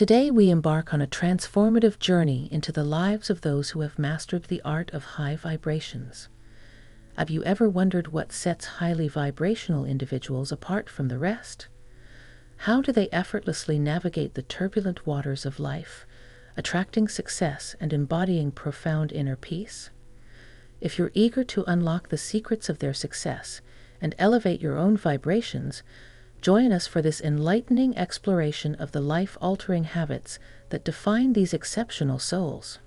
Today we embark on a transformative journey into the lives of those who have mastered the art of high vibrations. Have you ever wondered what sets highly vibrational individuals apart from the rest? How do they effortlessly navigate the turbulent waters of life, attracting success and embodying profound inner peace? If you're eager to unlock the secrets of their success and elevate your own vibrations, join us for this enlightening exploration of the life-altering habits that define these exceptional souls.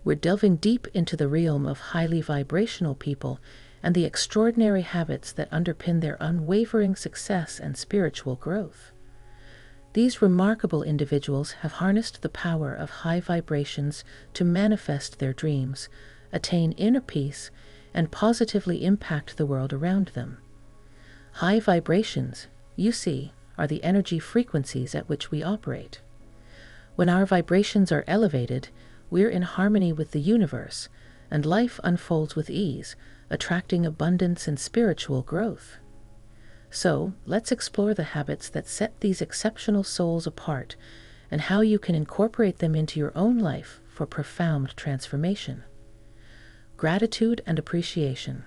We're delving deep into the realm of highly vibrational people and the extraordinary habits that underpin their unwavering success and spiritual growth. These remarkable individuals have harnessed the power of high vibrations to manifest their dreams, attain inner peace, and positively impact the world around them. High vibrations, you see, are the energy frequencies at which we operate. When our vibrations are elevated, we're in harmony with the universe, and life unfolds with ease, attracting abundance and spiritual growth. So, let's explore the habits that set these exceptional souls apart and how you can incorporate them into your own life for profound transformation. Gratitude and appreciation.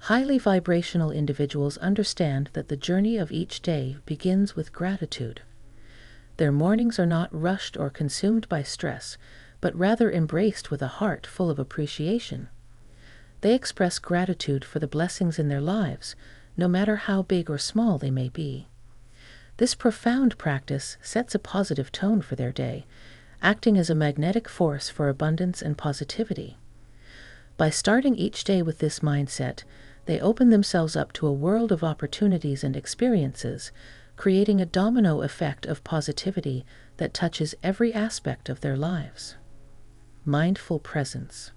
Highly vibrational individuals understand that the journey of each day begins with gratitude. Their mornings are not rushed or consumed by stress, but rather embraced with a heart full of appreciation. They express gratitude for the blessings in their lives, no matter how big or small they may be. This profound practice sets a positive tone for their day, acting as a magnetic force for abundance and positivity. By starting each day with this mindset, they open themselves up to a world of opportunities and experiences, creating a domino effect of positivity that touches every aspect of their lives. Mindful presence.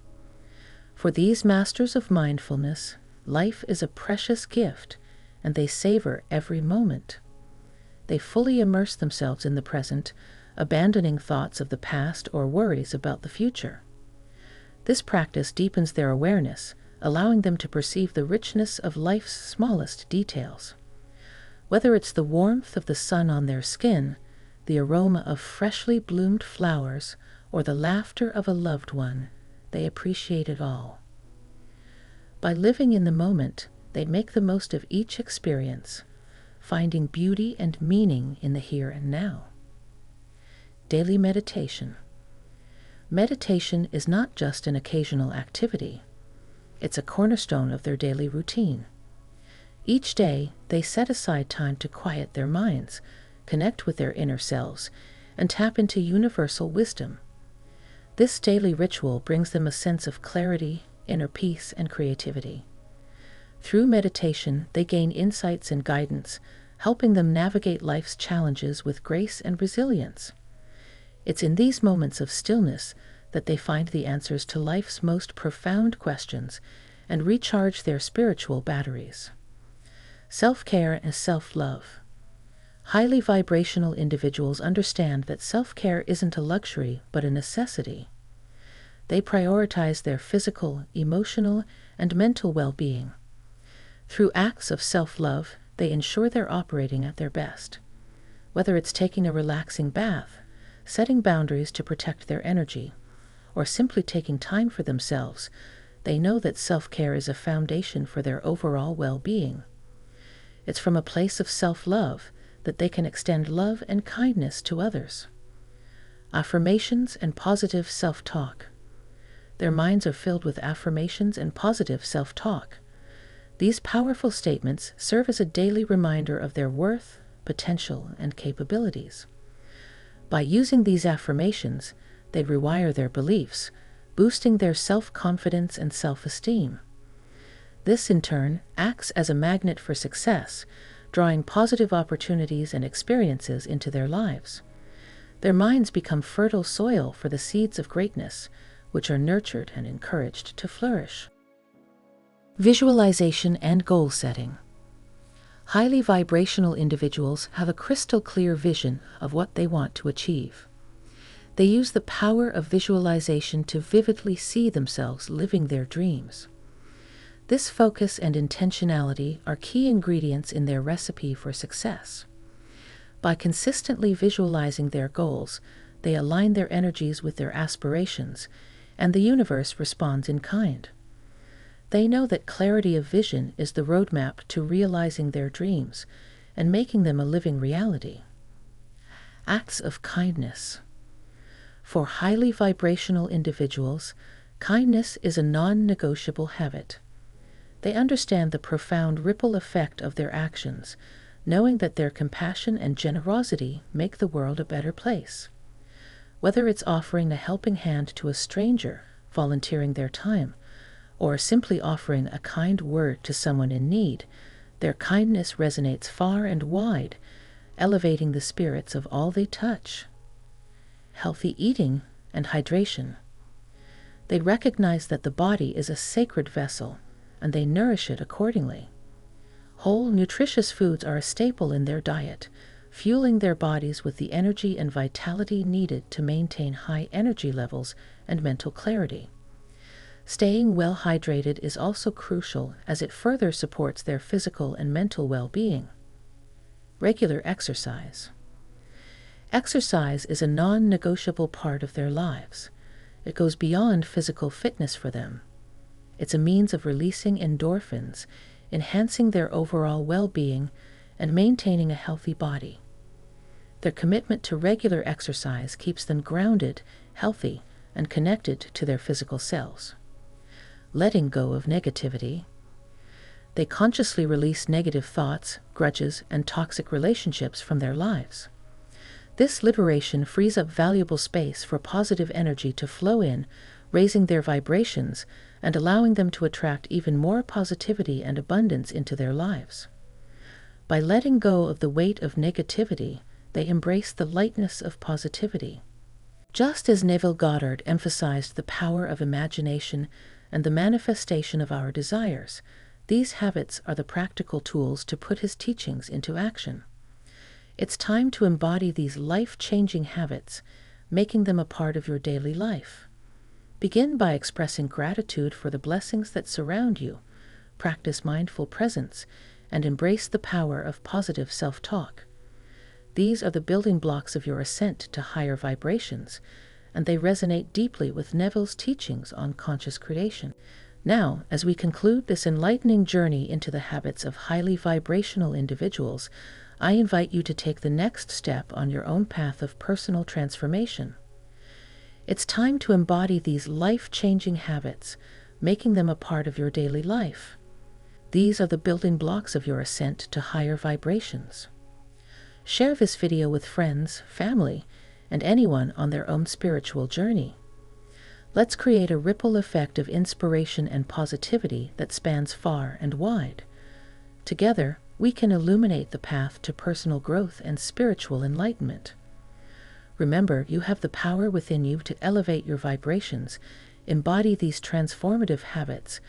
For these masters of mindfulness, life is a precious gift, and they savor every moment. They fully immerse themselves in the present, abandoning thoughts of the past or worries about the future. This practice deepens their awareness, allowing them to perceive the richness of life's smallest details. Whether it's the warmth of the sun on their skin, the aroma of freshly bloomed flowers, or the laughter of a loved one, they appreciate it all. By living in the moment, they make the most of each experience, finding beauty and meaning in the here and now. Daily meditation. Meditation is not just an occasional activity. It's a cornerstone of their daily routine. Each day, they set aside time to quiet their minds, connect with their inner selves, and tap into universal wisdom. This daily ritual brings them a sense of clarity, inner peace, and creativity. Through meditation, they gain insights and guidance, helping them navigate life's challenges with grace and resilience. It's in these moments of stillness that they find the answers to life's most profound questions and recharge their spiritual batteries. Self-care and self-love. Highly vibrational individuals understand that self-care isn't a luxury but a necessity. They prioritize their physical, emotional, and mental well-being. Through acts of self-love, they ensure they're operating at their best. Whether it's taking a relaxing bath, setting boundaries to protect their energy, or simply taking time for themselves, they know that self-care is a foundation for their overall well-being. It's from a place of self-love that they can extend love and kindness to others. Affirmations and positive self-talk. Their minds are filled with affirmations and positive self-talk. These powerful statements serve as a daily reminder of their worth, potential, and capabilities. By using these affirmations, they rewire their beliefs, boosting their self-confidence and self-esteem. This, in turn, acts as a magnet for success, drawing positive opportunities and experiences into their lives. Their minds become fertile soil for the seeds of greatness, which are nurtured and encouraged to flourish. Visualization and goal setting. Highly vibrational individuals have a crystal-clear vision of what they want to achieve. They use the power of visualization to vividly see themselves living their dreams. This focus and intentionality are key ingredients in their recipe for success. By consistently visualizing their goals, they align their energies with their aspirations, and the universe responds in kind. They know that clarity of vision is the roadmap to realizing their dreams and making them a living reality. Acts of kindness. For highly vibrational individuals, kindness is a non-negotiable habit. They understand the profound ripple effect of their actions, knowing that their compassion and generosity make the world a better place. Whether it's offering a helping hand to a stranger, volunteering their time, or simply offering a kind word to someone in need, their kindness resonates far and wide, elevating the spirits of all they touch. Healthy eating and hydration. They recognize that the body is a sacred vessel, and they nourish it accordingly. Whole, nutritious foods are a staple in their diet, fueling their bodies with the energy and vitality needed to maintain high energy levels and mental clarity. Staying well hydrated is also crucial as it further supports their physical and mental well-being. Regular exercise. Exercise is a non-negotiable part of their lives. It goes beyond physical fitness for them. It's a means of releasing endorphins, enhancing their overall well-being, and maintaining a healthy body. Their commitment to regular exercise keeps them grounded, healthy, and connected to their physical selves. Letting go of negativity. They consciously release negative thoughts, grudges, and toxic relationships from their lives. This liberation frees up valuable space for positive energy to flow in, raising their vibrations and allowing them to attract even more positivity and abundance into their lives. By letting go of the weight of negativity, they embrace the lightness of positivity. Just as Neville Goddard emphasized the power of imagination and the manifestation of our desires, these habits are the practical tools to put his teachings into action. It's time to embody these life-changing habits, making them a part of your daily life. Begin by expressing gratitude for the blessings that surround you, practice mindful presence, and embrace the power of positive self-talk. These are the building blocks of your ascent to higher vibrations, and they resonate deeply with Neville's teachings on conscious creation. Now, as we conclude this enlightening journey into the habits of highly vibrational individuals, I invite you to take the next step on your own path of personal transformation. It's time to embody these life-changing habits, making them a part of your daily life. These are the building blocks of your ascent to higher vibrations. Share this video with friends, family, and anyone on their own spiritual journey. Let's create a ripple effect of inspiration and positivity that spans far and wide. Together, we can illuminate the path to personal growth and spiritual enlightenment. Remember, you have the power within you to elevate your vibrations, embody these transformative habits,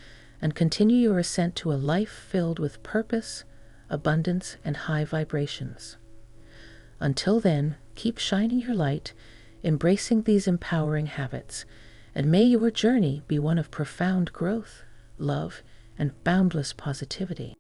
and continue your ascent to a life filled with purpose, abundance, and high vibrations. Until then, keep shining your light, embracing these empowering habits, and may your journey be one of profound growth, love, and boundless positivity.